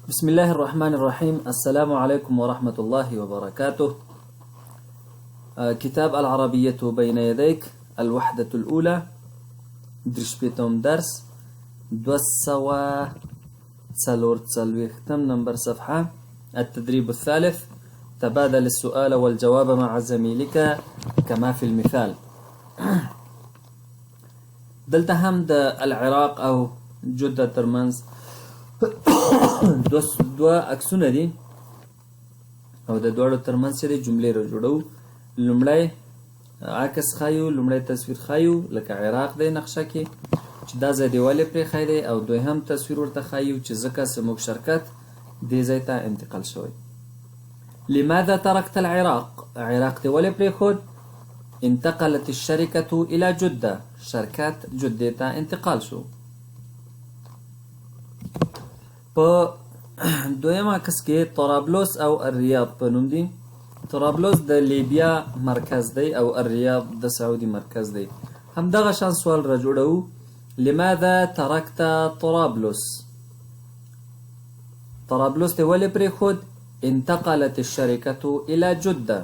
بسم الله الرحمن الرحيم. السلام عليكم ورحمة الله وبركاته. كتاب العربية بين يديك، الوحدة الأولى، درشبيتم درس دوسوا سالور تسالويختم نمبر صفحة. التدريب الثالث: تبادل السؤال والجواب مع زميلك كما في المثال. دلته هم د العراق او جدة ترمنز دو عکسونه دي او د دوړو ترمنځ چې جملې را جوړو. لومړی عکس خایو، لومړی تصویر خایو لکه عراق دی نقشه کې چې دا ځای دی ولې پرې خای دی، او دویم تصویر ورته خایو چې ځکه زموږ شرکت دې ځای ته انتقال شوی. لماذا تركت العراق؟ عراق دی ولې پرېښود؟ انتقلت الشركة إلى جدة، شرکت جدې ته انتقال شو. په دویم عکس کې طرابلس او الریاض په نوم دي. طرابلس د لیبیا مرکز دی او الریاض د سعودي مرکز دی. همدغه شان سوال را جوړو: لماذا تركت طرابلس؟ طرابلس دی ولې پرېښود؟ انتقلت الشركة إلى جدة.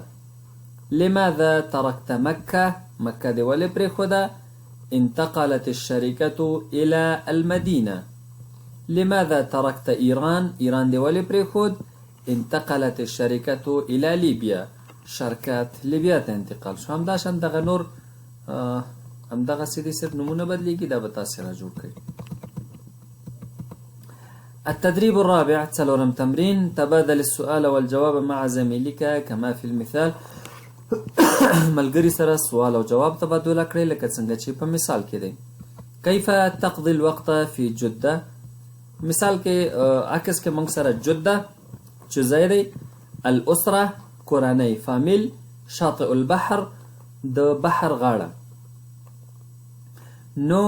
لماذا تركت مكة؟ مكة دی ولې پرېښوده؟ انتقلت الشركة إلى المدينة. لماذا تركت إيران؟ إيران دی ولې پرېښود؟ انتقلت الشركة إلى ليبيا، شرکت لیبیا ته انتقال شو. همداشان دغه نور همدغسې دي، صرف نومونه بدلیږي، دا به تاسې را جوړ کړئ. التدريب الرابع، څلورم تمرين: تبادل السؤال والجواب مع زميلك كما في المثال. ملګري سره سوال او جواب تبادله کړئ لکه څنګه چې په مثال کې دی. كيف تقضي الوقت في جدة؟ مثال کې عکس کې موږ سره جده چې ځای دی، الاسره کورنۍ، فامیل، شاطئ البحر د بحر غاړه. نو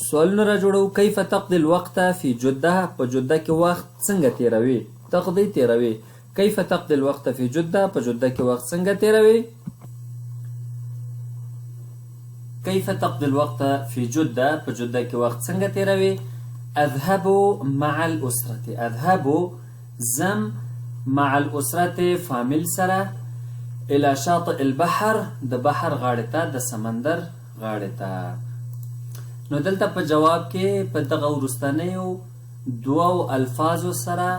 سوالونه را جوړو: كيف تقضي الوقت في جده؟ په جده کې وخت څنګه تیروي؟ تقضي تیروي. كيف تقضي الوقت في جده؟ په جده کې وخت څنګه تیروي؟ كيف تقضي الوقت في جده؟ په جده کې وخت څنګه تیروي؟ اذهب مع الأسرة. اذهب زم مع الأسرة فامیل سره الى شاطئ البحر د بحر غاړې ته، د سمندر غاړې ته. نو دلته په جواب کې په دغه وروستنیو دوو الفاظو سره،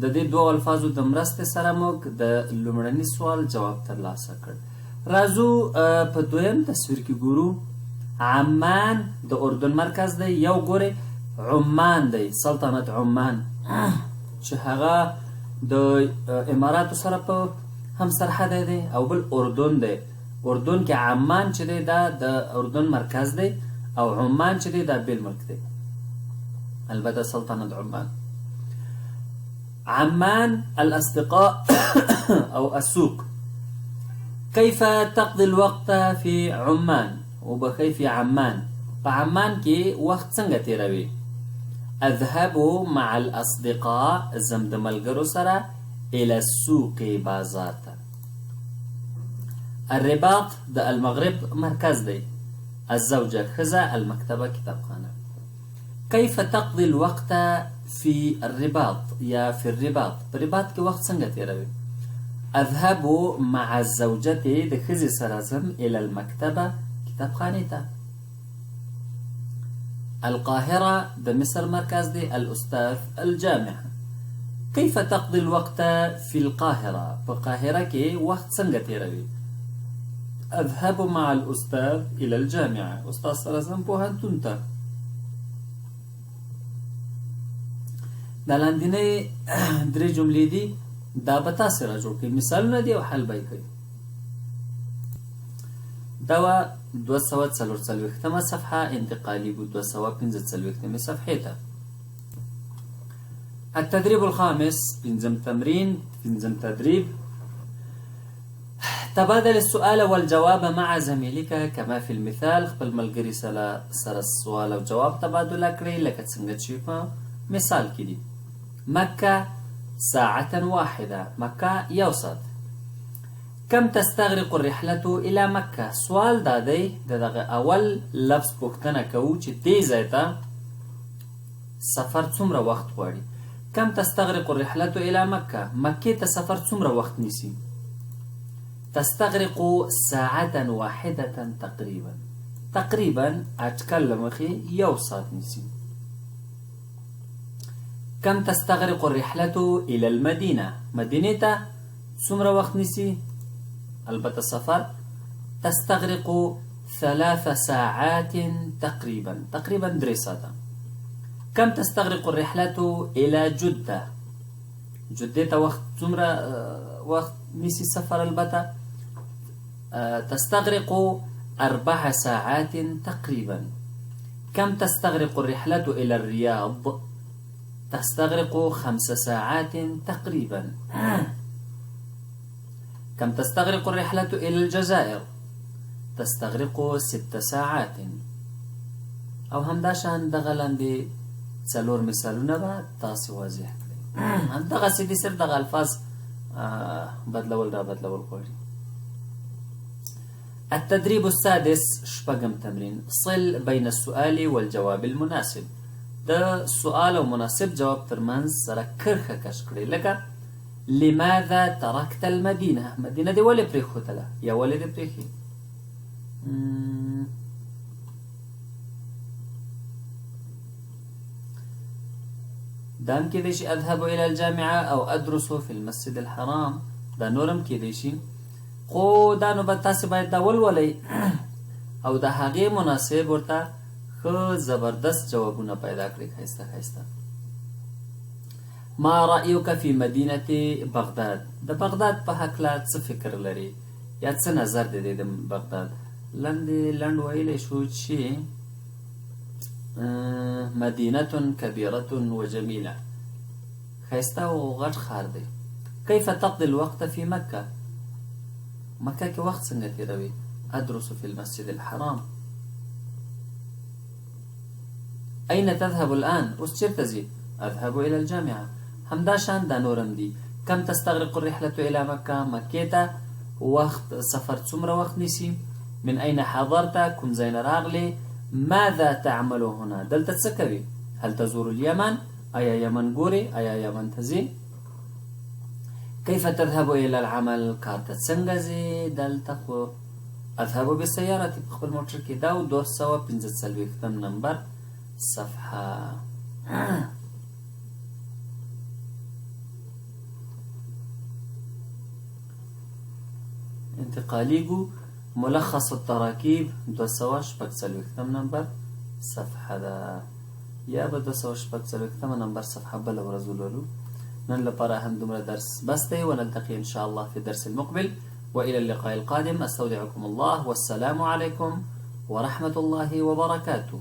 د دې دوو الفاظو د مرستې سره موږ د لومړني سوال جواب ترلاسه کړ. راځو په دویم تصویر کې ګورو. عمان د اردن مرکز دی، یو ګورئ عمان دی، سلطنت عمان چې هغه د اماراتو سره په هم سرحد دی، او بل اردن دی. اردن کې عمان چې دی دا د اردن مرکز دی، او عمان چې دی دا بیل ملک دی، البته سلطنت عمان. عمان الأصدقاء أو السوق. كيف تقضي الوقت في عمان؟ وبخي في عمان، فعمان کې وخت څنګه تیروي؟ اذهب مع الأصدقاء زم د ملګرو سره الى السوق بازار ته. الرباط د المغرب مرکز دی، الزوجة ښځه، المکتبه کتابخانه. كيف تقضي الوقت في الرباط یا في الرباط؟ په رباط کې وخت څنګه تیروي؟ اذهب مع الزوجة د ښځې سره زم الى المکتبه کتابخانې ته. القاهرة د مصر مرکز دی، الأستاذ الجامعة. كيف تقضي الوقت في القاهرة؟ په قاهره کې وخت څنګه تیروي؟ اذهب مع الأستاذ إلى الجامعة، استاذ سره زم پوهنتون ته. دا لاندینۍ درې جملې دي، دا به تاسې را جوړ کړئ، مثالونه دي او حل به یې کوئ. دا وه 244 صفحه، انتقالي بو 245 صفحې ته. التدريب الخامس، پنځم تمرين، پنځم تدريب: تبادل السؤال والجواب مع زميلك كما في المثال. خپل ملګري سره سوال او جواب تبادله کړئ لکه څنګه چې په مثال کې دي. مكة ساعة واحدة، مكة یو ساعت. كم تستغرق الرحلة إلى مكة؟ سوال دا دی دغه اول لفظ پوښتنه کوو چې دې ځای ته سفر څومره وخت غواړي. كم تستغرق الرحلة إلى مكة؟ مكة تسافر څومره وخت نیسي؟ تستغرق ساعة واحدة تقريبا. تقريبا أتكلم أخي يو ساعة نيسي. كم تستغرق الرحلة إلى المدينة؟ مدينة څومره وخت نیسي؟ البته سفر تستغرق 3 ساعات تقريبا 3 ساعات. كم تستغرق الرحلة إلى جدة؟ جدة وقت څومره وقت نيسي سفر البته تستغرق 4 ساعات تقريبا. كم تستغرق الرحلة إلى الرياض؟ تستغرق 5 ساعات تقريبا. كم تستغرق الرحلة إلى الجزائر؟ تستغرق 6 ساعات. او همداشان دغه لاندې څلور مثالونه به تاسې واضح کړئ. همدغسې دي صرف دغه الفاظ بدلول را بدلول غواړي. التدريب السادس شپږم تمرين. صل بين السؤال والجواب المناسب. د سؤال او مناسب جواب ترمنځ سره کرښه کش کړئ. لکه لماذا تركت المدينة؟ مدينة دي ولې پرېښودله یا ولې دې پرېښي؟ دام کېدای شي اذهب الى الجامعة او ادرس في المسجد الحرام. دا نورم کېدای شي، خو دا نو به تاسې باید دا ولولئ او د هغې مناسب ورته ښه زبردست جوابونه پیدا کړئ ښایسته ښایسته. ما رأيك في مدينة بغداد؟ د بغداد په هکله څه فکر لري یا څه نظر دی د بغداد؟ لنډ ویلی شو چې مدينة كبيرة وجميلة، ښایسته او غټ ښار دی. كيف تقضي الوقت في مكة؟ مکه کې وخت څنګه تیروي؟ أدرس في المسجد الحرام. أين تذهب الآن؟ اوس چیرته ځې؟ أذهب إلى الجامعة. همدا شان دا نورم دي. كم تستغرق الرحلة إلى مكة؟ مکې ته وخت سفر څومره وخت نیسي؟ من أين حضرت؟ کوم ځای نه راغلې؟ ماذا تعمل هنا؟ دلته څه کوي؟ هل تزور اليمن؟ آیا یمن ګورې؟ آیا یمن ته ځې؟ كيف تذهب إلى العمل؟ کار ته څنګه ځې؟ دلته خو أذهب بالسيارة په خپل موټر کې. دا 245 نمبر صفحه. انتقاليجو ملخص التراكيب 246 نمبر صفحه ده، یا به 246 نمبر صفحه بل ورځ ولولو. نن لپاره هم دومره درس بس دی، ونلتقي ان شاء الله في الدرس المقبل، والى اللقاء القادم. استودعكم الله والسلام عليكم ورحمه الله وبركاته.